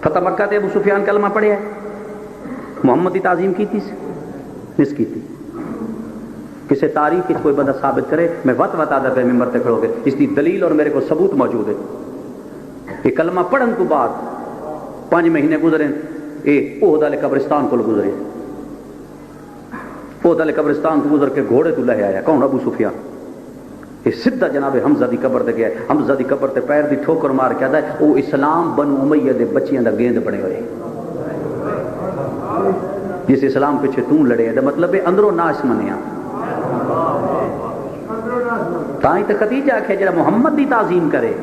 فتح مکہ تے ابو سفیان کلمہ پڑھیا ہے، محمد کی تعظیم کی تھی اس کی تھی. کسی تاریخ کی کوئی بندہ ثابت کرے میں وت آدھا پہ ممبر تے کھڑو گے، اس کی دلیل اور میرے کو ثبوت موجود ہے کہ کلمہ پڑھن تو بعد 5 مہینے گزرے اے احد والے قبرستان کو گزرے، احد والے قبرستان کو گزر کے گھوڑے تو لے آیا. کون؟ ابو سفیان. یہ سیدھا جناب حمزہ دی قبر تے گیا. حمزہ دی قبر تے پیر دی ٹھوکر مار کے آتا ہے او اسلام بنو امیہ دے بچیاں دا گیند بنے ہوئے. جس اسلام پیچھے توں لڑے ہے مطلب ہے اندروں ناش منیا. تائیں تے ختیجہ آکھے جڑا محمد دی تعظیم کرے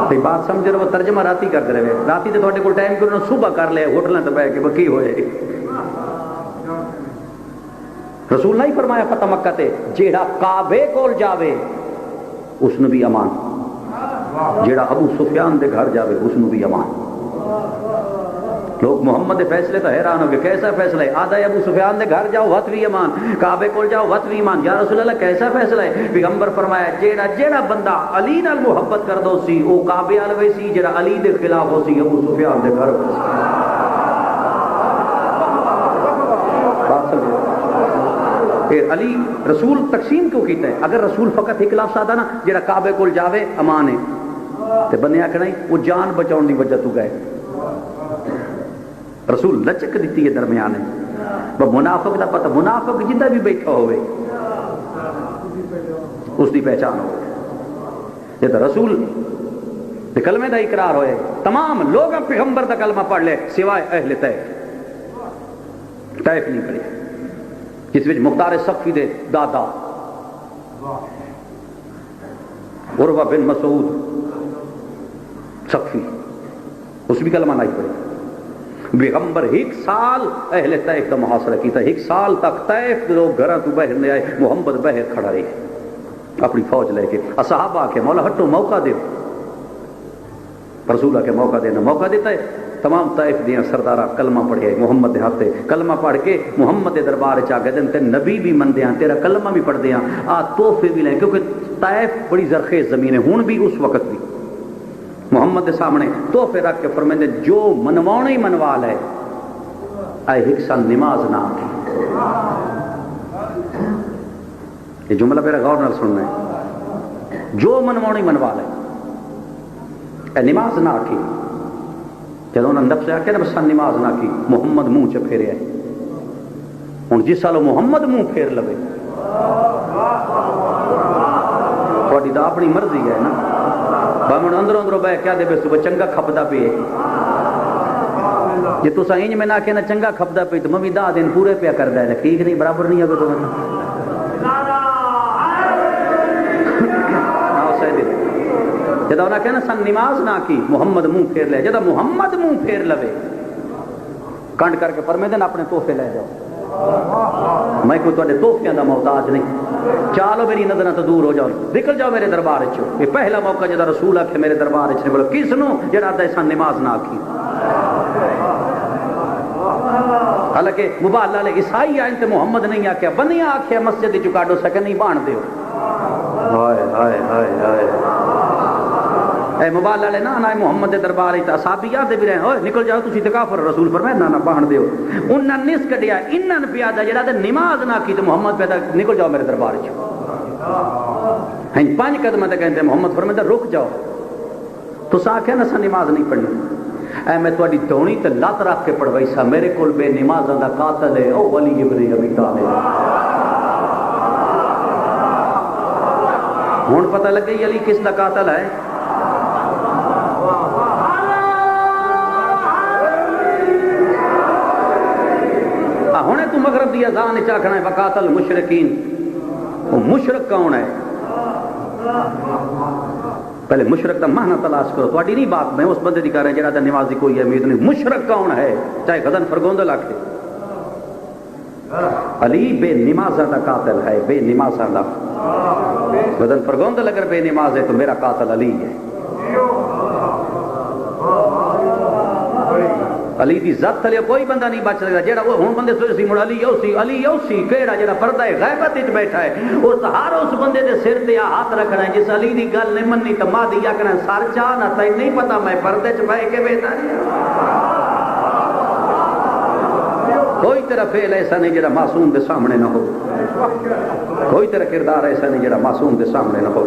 تے بات سمجھ رہے وہ ترجمہ راتی کرتے رہے. راتی تے تھوڑے کو ٹائم کیوں نہ صبح کر لے ہوٹلاں تے بیٹھ کے بکی ہوئے. رسول نہیں فرمایا فتح مکہ تے جیڑا کعبے کول جاوے اس نو بھی امان، جیڑا ابو سفیان دے گھر جاوے اس نو بھی امان. لوگ محمد دے فیصلے تو حیران ہو گئے. کیسا فیصلہ ہے؟ آدھا ابو سفیان دے گھر جاؤ وت بھی امان، کعبے کول جاؤ وت بھی ایمان. یا رسول اللہ کیسا فیصلہ ہے؟ پیغمبر فرمایا جیڑا بندہ علی نال محبت کر دو سی او کعبے وال وے سی، جیڑا علی دے خلاف ہو سی ابو سفیان دے گھر. علی رسول تقسیم کیوں کیتا ہے؟ اگر رسول فقط ایک لفظ آتا نا جیڑا کعبے کول جاوے امان ہے تے بندے آکھنا وہ جان بچاؤن دی وجہ تو گئے. رسول لچک دیتی ہے درمیان ہے. منافق دا پتہ منافق جدہ بھی بیٹھا ہوئے اس دی پہچان ہوئے. یہ رسول دے کلمے دا اقرار ہوئے تمام لوگ پیغمبر دا کلمہ پڑھ لے سوائے اہل طیف. طیف نہیں پڑھی جس وچ مختار صفی دے دادا عروہ بن مسعود صفی اس بھی کلمہ نہیں پڑھی. پیغمبر ایک سال اہل طیف کا محاصرہ کیتا. ایک سال تک طیف لوگ گھراں تو باہر نہیں آئے. محمد باہر کھڑا رہے اپنی فوج لے کے. اصحابہ کے مولا ہٹو موقع دے. رسولہ کے موقع دینا موقع دیتا ہے. تمام طائف دیاں سردارہ کلمہ پڑھے محمد دے ہاتھے کلمہ پڑھ کے محمد دے دربار چاہ گئے دن تے نبی بھی من دیاں تیرا کلمہ بھی پڑھ دیاں آ تحفے بھی لیں. کیونکہ طائف بڑی زرخیز زمین ہے ہون بھی اس وقت بھی. محمد دے سامنے تحفے رکھ کے فرمائیں جو منوانا ہی منوا لے اے ایک سال نماز نہ آتی. یہ جملہ میرا غور نال سننا ہے. جو منوانا ہی منوا لے اے نماز نہ آتی. جب انہوں نے نفس سے آکے نا بس نماز نہ کی محمد منہ چ پھیرے آئے. ہوں جس سالوں محمد منہ پھیر لوے تھوڑی تو اپنی مرضی ہے نا. بھاویں اندروں اندروں بہ کیا دے بے صبح چنگا کھپدا پے جی تسا انج میں نہ کہ نا چنگا کھپدا پے تو ممی 10 دن پورے پیا کردا ہے ٹھیک نہیں برابر نہیں اگر تو جدا انہاں کہنا سن نماز نہ کی محمد منہ پھیر لے. جدا محمد منہ پھیر لوے کنڈ کر کے فرمے دن اپنے تحفے لے جاؤ. میں کوئی تھوڑے تحفیاں دا محتاج نہیں. چالو میری نظروں تو دور ہو جاؤ نکل جاؤ میرے دربار چو. یہ پہلا موقع جدا رسول آکھے میرے دربار چ بولو کس نو جڑا تے سن نماز نہ کی. حالانکہ مبالغہ والے عیسائی آئے تے محمد نہیں آکھیا بنیا آکھیا مسجد چ کاڈو سکے نہیں بان دیو. ہائے ہائے ہائے ہائے اے مبالغہ والے نا محمد دے دربار وچ اصحابیات دے بھی رہے اوئے نکل جاؤ تسی تے کافر. رسول فرمایا نہ بان دیو. انہاں نس کڈیا انہاں پیادا جڑا تے نماز نہ کی تے محمد پیدا نکل جاؤ میرے دربار وچ. ہن 5 قدم تے کہندے محمد فرمایا رک جاؤ تساں آکھیا نا نماز نہیں پڑھنی. اے میں تہاڈی دھونی تے لت رکھ کے پڑھوائی سا میرے کول بے نمازاں دا قاتل ہے او ولی ابن ابی طالب. ہن پتہ لگ گئی علی کس دا قاتل ہے. ہونے تو مغرب دی اذان چاکھنا ہے وقاتل مشرکین. وہ مشرک کون ہے؟ پہلے مشرک دا معنی تلاش کرو. تواڈی نہیں بات میں اس بندے دی کر رہا جڑا تے نمازی کوئی امید نہیں. مشرک کون ہے؟ چاہے غزن فرگوندہ لاکھے. علی بے نمازہ دا قاتل ہے. بے نمازہ دا غزن فرگوندہ اگر بے نماز ہے تو میرا قاتل علی ہے. علی دی ذات تھلے کوئی بندہ نہیں بچ سکتا. جیڑا وہ ہن بندے سوچ سی مڑ علی یوسی کیڑا جیڑا پردہ غیبت وچ بیٹھا ہے وہ ہر اس بندے دے سر تے ہاتھ رکھنا ہے جس علی دی گل نہیں مننی تے ماں دی آکھنا سر چاہ نہ تے نہیں پتہ میں پردے چ بیٹھ کے بیٹھا کوئی تیرا فعل ایسا نہیں جڑا معصوم دے سامنے نہ ہو. کوئی تیرا کردار ایسا نہیں جڑا معصوم دے سامنے نہ ہو.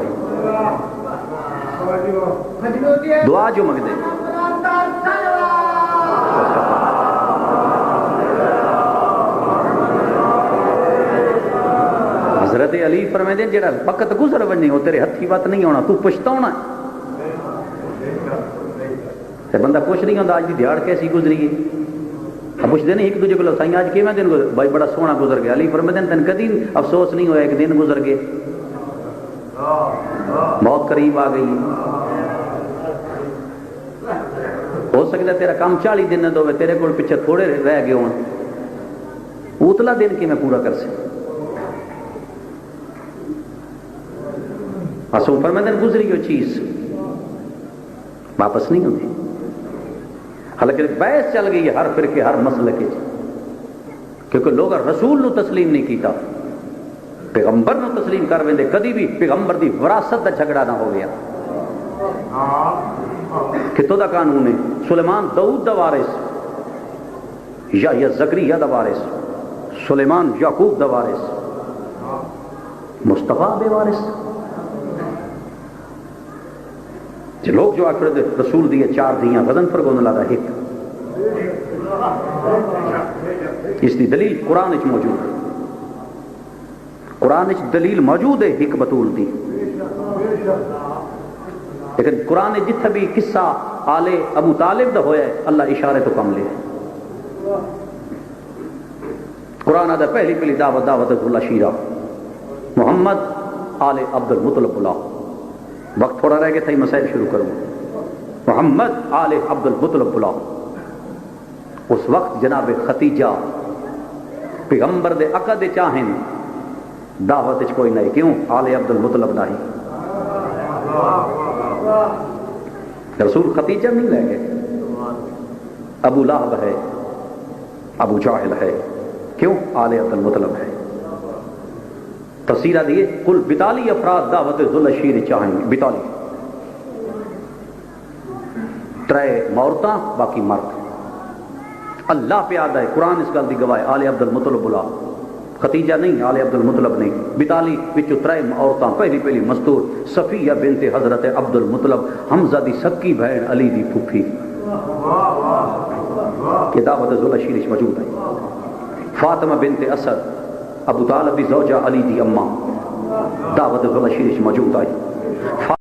دعا جو منگ دے حضرت علی فرمائے جڑا وقت گزر ونجے ہو تیرے ہتھی وت نہیں ہونا تو پچھتاونا تے بندہ پوچھ نہیں ہوندا اج دی دیہاڑ کیسی گزری ہے. اب پوچھتے نہیں ایک دوجے کو سائیں آج کیویں دن گزر بھائی بڑا سونا گزر گیا. علی فرمائے تین کدی افسوس نہیں ہوا ایک دن گزر گئے بہت قریب آ گئی. ہو سکتا ہے تیرا کام 40 دن نہ ہوئے تیرے کو پیچھے تھوڑے رہ گئے ہوں اتلا دن کی میں پورا کر سکتا. اصل فرمائے دن گزری وہ چیز واپس نہیں ہوتی. حالانکہ بحث چل گئی ہے ہر فرقے ہر مسئلے کی کیونکہ لوگ رسول نو تسلیم نہیں کیتا پیغمبر نو تسلیم کر ویندے کدی بھی پیغمبر دی وراثت دا جھگڑا نہ ہو گیا. کتوں دا قانون ہے سلیمان داؤد دا وارث یا زکریا دا وارث سلیمان یعقوب دا وارث مصطفیٰ بے وارث. لوگ جو آکڑ دے رسول دیے 4 دیاں وزن پر گون لادا ایک اس دی دلیل قرآن وچ موجود ہے. قرآن وچ دلیل موجود ہے ایک بطول دی. لیکن قرآن جتھا بھی قصہ آل ابو طالب دا ہویا ہے اللہ اشارے تو کم لے. قرآن دا پہلی دعوت اللہ شیرہ محمد آل عبد المطلب اللہ. وقت تھوڑا رہ گیا تھا مسائل شروع کروں. محمد آل عبد المطلب بلا. اس وقت جناب ختیجہ پیغمبر دے عقد چاہیں دعوت کوئی نہیں کیوں آل عبد المطلب نہیں. رسول ختیجہ نہیں لے گئے. ابو لہب ہے ابو جہل ہے کیوں آل عبد المطلب ہے. تفسیرہ دیئے کل 42 افراد دعوت ذوالشیر چاہیں 42 3 عورتاں باقی مرد. اللہ پہ آدھا ہے قرآن اس گل دی گواہ ہے آل عبد المطلب بلا. ختیجہ نہیں آل عبد المطلب نہیں. 42 وچوں 3 عورتاں پہلی مستور صفیہ بنت حضرت عبد المطلب حمزہ دی سکی بہن علی دی پھوپھی یہ دعوت ذوالشیر موجود ہے. فاطمہ بنت اسد ابو طالب دی زوجہ علی دی اماں دعوت ذوالشیر موجود ہے.